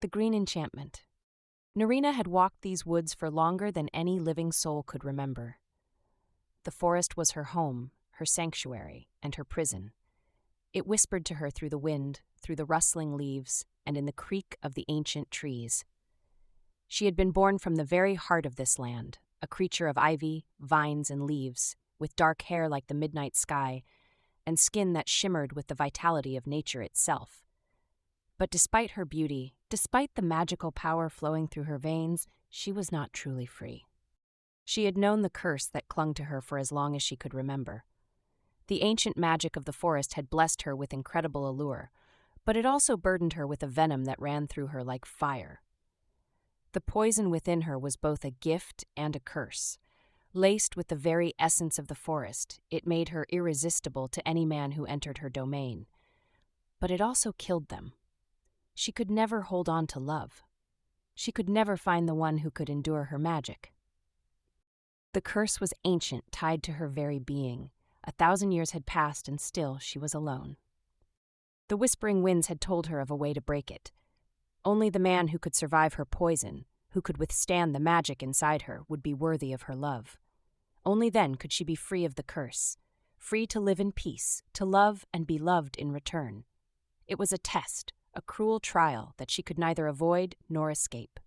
The Green Enchantment. Nerina had walked these woods for longer than any living soul could remember. The forest was her home, her sanctuary, and her prison. It whispered to her through the wind, through the rustling leaves, and in the creak of the ancient trees. She had been born from the very heart of this land, a creature of ivy, vines, and leaves, with dark hair like the midnight sky, and skin that shimmered with the vitality of nature itself. But despite her beauty, despite the magical power flowing through her veins, she was not truly free. She had known the curse that clung to her for as long as she could remember. The ancient magic of the forest had blessed her with incredible allure, but it also burdened her with a venom that ran through her like fire. The poison within her was both a gift and a curse. Laced with the very essence of the forest, it made her irresistible to any man who entered her domain. But it also killed them. She could never hold on to love. She could never find the one who could endure her magic. The curse was ancient, tied to her very being. 1,000 years had passed, and still she was alone. The whispering winds had told her of a way to break it. Only the man who could survive her poison, who could withstand the magic inside her, would be worthy of her love. Only then could she be free of the curse, free to live in peace, to love and be loved in return. It was a test, a cruel trial that she could neither avoid nor escape.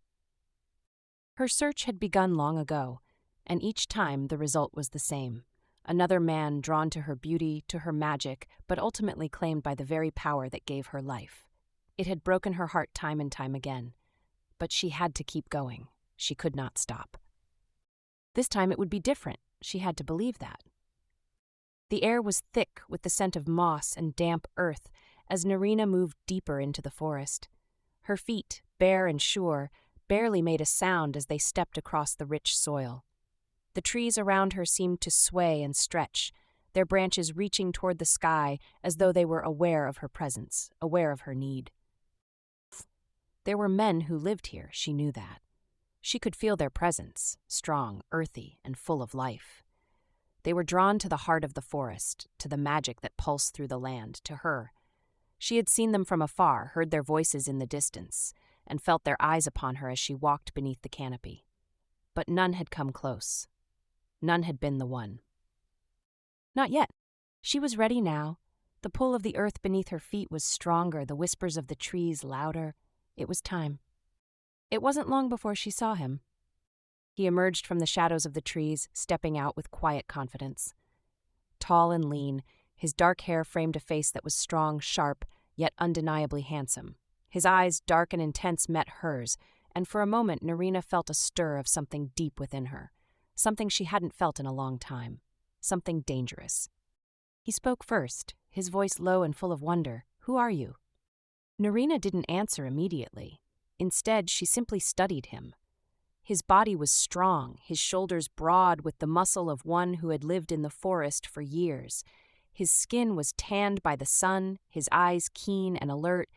Her search had begun long ago, and each time the result was the same. Another man drawn to her beauty, to her magic, but ultimately claimed by the very power that gave her life. It had broken her heart time and time again, but she had to keep going. She could not stop. This time it would be different. She had to believe that. The air was thick with the scent of moss and damp earth as Nerina moved deeper into the forest. Her feet, bare and sure, barely made a sound as they stepped across the rich soil. The trees around her seemed to sway and stretch, their branches reaching toward the sky as though they were aware of her presence, aware of her need. There were men who lived here, she knew that. She could feel their presence, strong, earthy, and full of life. They were drawn to the heart of the forest, to the magic that pulsed through the land, to her. She had seen them from afar, heard their voices in the distance, and felt their eyes upon her as she walked beneath the canopy. But none had come close. None had been the one. Not yet. She was ready now. The pull of the earth beneath her feet was stronger, the whispers of the trees louder. It was time. It wasn't long before she saw him. He emerged from the shadows of the trees, stepping out with quiet confidence. Tall and lean, his dark hair framed a face that was strong, sharp, yet undeniably handsome. His eyes, dark and intense, met hers, and for a moment Nerina felt a stir of something deep within her. Something she hadn't felt in a long time. Something dangerous. He spoke first, his voice low and full of wonder. "Who are you?" Nerina didn't answer immediately. Instead, she simply studied him. His body was strong, his shoulders broad with the muscle of one who had lived in the forest for years. His skin was tanned by the sun, his eyes keen and alert,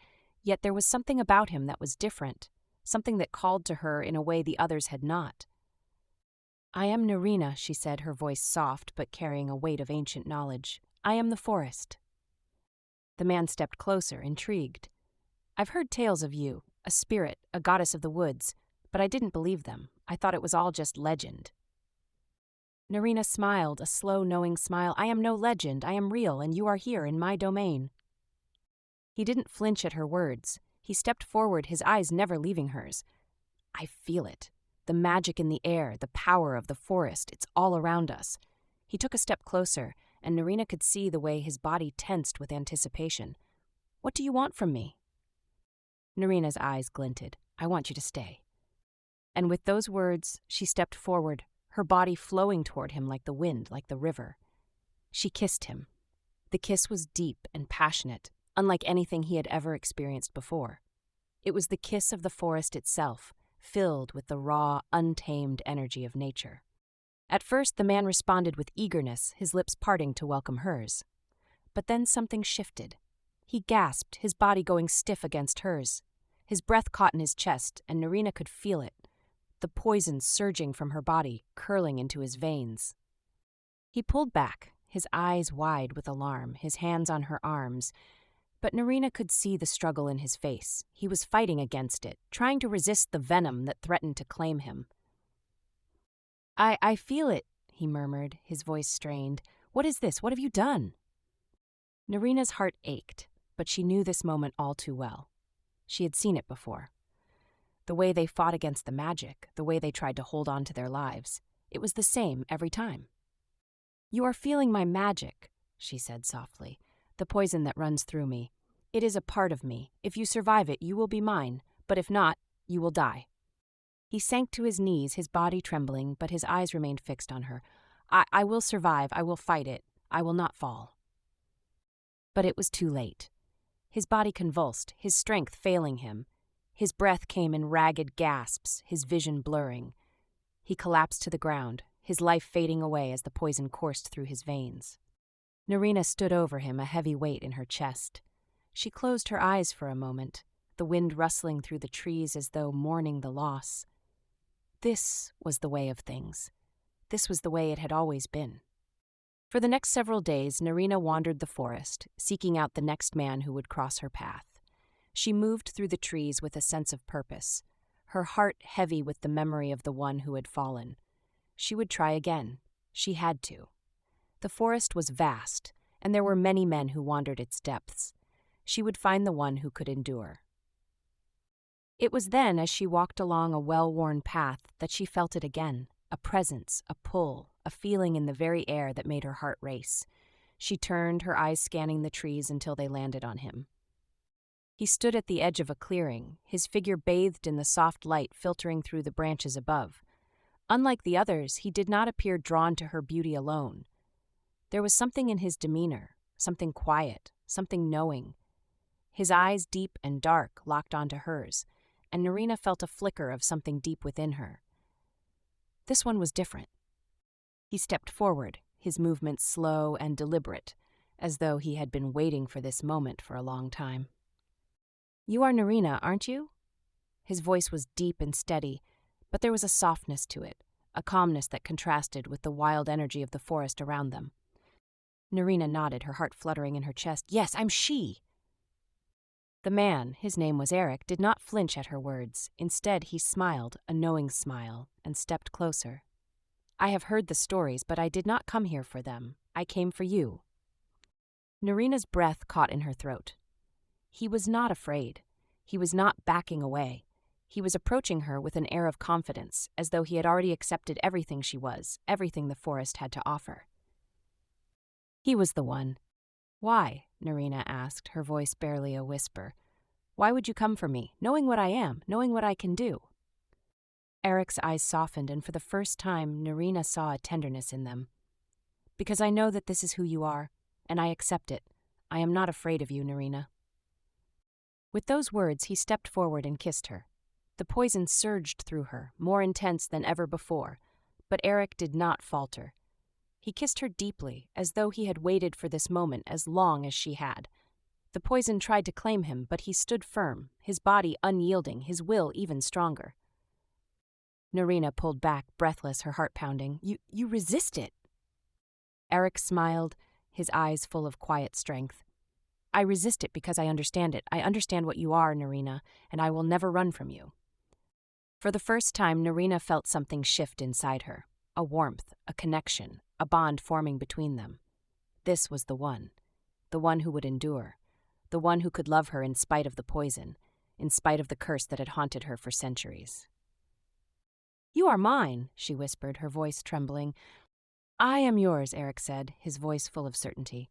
yet there was something about him that was different, something that called to her in a way the others had not. "I am Nerina," she said, her voice soft but carrying a weight of ancient knowledge. "I am the forest." The man stepped closer, intrigued. "I've heard tales of you, a spirit, a goddess of the woods, but I didn't believe them. I thought it was all just legend." Nerina smiled, a slow, knowing smile. "I am no legend, I am real, and you are here in my domain." He didn't flinch at her words. He stepped forward, his eyes never leaving hers. "I feel it. The magic in the air, the power of the forest, it's all around us." He took a step closer, and Nerina could see the way his body tensed with anticipation. "What do you want from me?" Nerina's eyes glinted. "I want you to stay." And with those words, she stepped forward, her body flowing toward him like the wind, like the river. She kissed him. The kiss was deep and passionate, unlike anything he had ever experienced before. It was the kiss of the forest itself, filled with the raw, untamed energy of nature. At first, the man responded with eagerness, his lips parting to welcome hers. But then something shifted. He gasped, his body going stiff against hers. His breath caught in his chest, and Nerina could feel it, the poison surging from her body, curling into his veins. He pulled back, his eyes wide with alarm, his hands on her arms, But Nerina could see the struggle in his face. He was fighting against it, trying to resist the venom that threatened to claim him. I feel it, he murmured, his voice strained. What is this? What have you done? Nerina's heart ached, but she knew this moment all too well. She had seen it before. The way they fought against the magic, the way they tried to hold on to their lives. It was the same every time. You are feeling my magic, she said softly, the poison that runs through me. It is a part of me. If you survive it, you will be mine, but if not, you will die. He sank to his knees, his body trembling, but his eyes remained fixed on her. I will survive, I will fight it, I will not fall. But it was too late. His body convulsed, his strength failing him. His breath came in ragged gasps, his vision blurring. He collapsed to the ground, his life fading away as the poison coursed through his veins. Nerina stood over him, a heavy weight in her chest. She closed her eyes for a moment, the wind rustling through the trees as though mourning the loss. This was the way of things. This was the way it had always been. For the next several days, Nerina wandered the forest, seeking out the next man who would cross her path. She moved through the trees with a sense of purpose, her heart heavy with the memory of the one who had fallen. She would try again. She had to. The forest was vast, and there were many men who wandered its depths. She would find the one who could endure. It was then, as she walked along a well-worn path, that she felt it again, a presence, a pull, a feeling in the very air that made her heart race. She turned, her eyes scanning the trees until they landed on him. He stood at the edge of a clearing, his figure bathed in the soft light filtering through the branches above. Unlike the others, he did not appear drawn to her beauty alone. There was something in his demeanor, something quiet, something knowing. His eyes, deep and dark, locked onto hers, and Nerina felt a flicker of something deep within her. This one was different. He stepped forward, his movements slow and deliberate, as though he had been waiting for this moment for a long time. You are Nerina, aren't you? His voice was deep and steady, but there was a softness to it, a calmness that contrasted with the wild energy of the forest around them. Nerina nodded, her heart fluttering in her chest. Yes, I'm she! The man, his name was Aric, did not flinch at her words. Instead, he smiled, a knowing smile, and stepped closer. I have heard the stories, but I did not come here for them. I came for you. Nerina's breath caught in her throat. He was not afraid. He was not backing away. He was approaching her with an air of confidence, as though he had already accepted everything she was, everything the forest had to offer. He was the one. Why? Nerina asked, her voice barely a whisper. Why would you come for me, knowing what I am, knowing what I can do? Aric's eyes softened, and for the first time, Nerina saw a tenderness in them. Because I know that this is who you are, and I accept it. I am not afraid of you, Nerina. With those words, he stepped forward and kissed her. The poison surged through her, more intense than ever before, but Aric did not falter. He kissed her deeply, as though he had waited for this moment as long as she had. The poison tried to claim him, but he stood firm, his body unyielding, his will even stronger. Nerina pulled back, breathless, her heart pounding. You resist it. Aric smiled, his eyes full of quiet strength. I resist it because I understand it. I understand what you are, Nerina, and I will never run from you. For the first time, Nerina felt something shift inside her, a warmth, a connection, a bond forming between them. This was the one who would endure, the one who could love her in spite of the poison, in spite of the curse that had haunted her for centuries. You are mine, she whispered, her voice trembling. I am yours, Aric said, his voice full of certainty.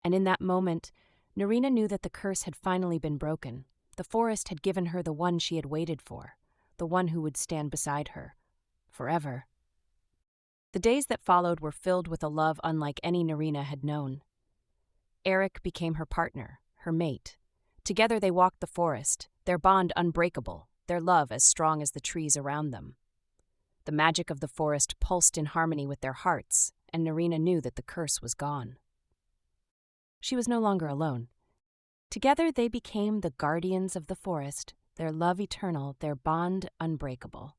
And in that moment, Nerina knew that the curse had finally been broken. The forest had given her the one she had waited for, the one who would stand beside her, forever. The days that followed were filled with a love unlike any Nerina had known. Aric became her partner, her mate. Together they walked the forest, their bond unbreakable, their love as strong as the trees around them. The magic of the forest pulsed in harmony with their hearts, and Nerina knew that the curse was gone. She was no longer alone. Together they became the guardians of the forest, their love eternal, their bond unbreakable.